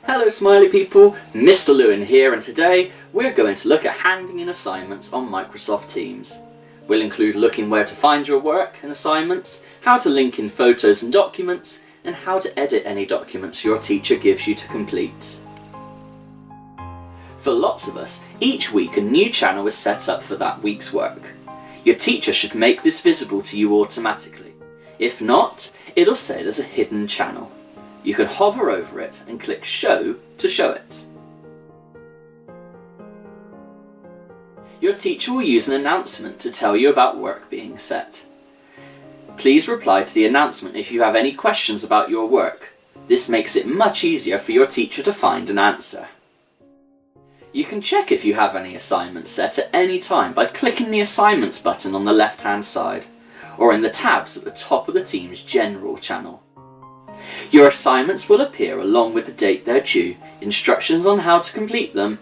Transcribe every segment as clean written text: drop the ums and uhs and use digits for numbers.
Hello smiley people, Mr. Lewin here, and today we're going to look at handing in assignments on Microsoft Teams. We'll include looking where to find your work and assignments, how to link in photos and documents, and how to edit any documents your teacher gives you to complete. For lots of us, each week a new channel is set up for that week's work. Your teacher should make this visible to you automatically. If not, it'll say there's a hidden channel. You can hover over it and click Show to show it. Your teacher will use an announcement to tell you about work being set. Please reply to the announcement if you have any questions about your work. This makes it much easier for your teacher to find an answer. You can check if you have any assignments set at any time by clicking the Assignments button on the left-hand side, or in the tabs at the top of the Teams General channel. Your assignments will appear along with the date they're due, instructions on how to complete them,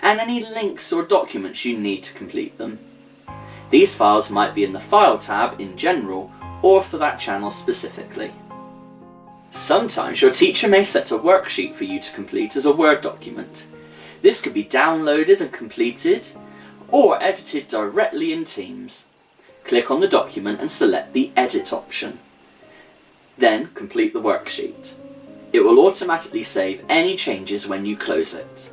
and any links or documents you need to complete them. These files might be in the File tab in General or for that channel specifically. Sometimes your teacher may set a worksheet for you to complete as a Word document. This could be downloaded and completed or edited directly in Teams. Click on the document and select the Edit option. Then complete the worksheet. It will automatically save any changes when you close it.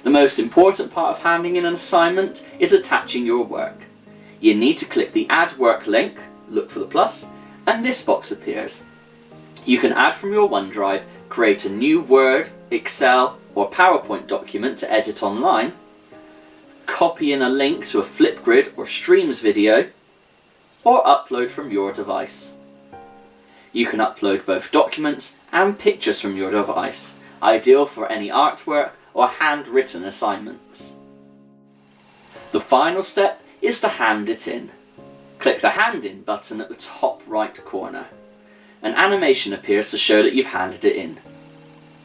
The most important part of handing in an assignment is attaching your work. You need to click the Add Work link, look for the plus, and this box appears. You can add from your OneDrive, create a new Word, Excel or PowerPoint document to edit online, copy in a link to a FlipGrid or Streams video, or upload from your device. You can upload both documents and pictures from your device, ideal for any artwork or handwritten assignments. The final step is to hand it in. Click the Hand In button at the top right corner. An animation appears to show that you've handed it in.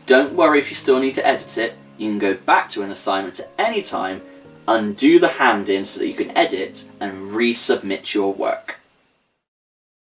Don't worry if you still need to edit it, you can go back to an assignment at any time, undo the hand in so that you can edit and resubmit your work.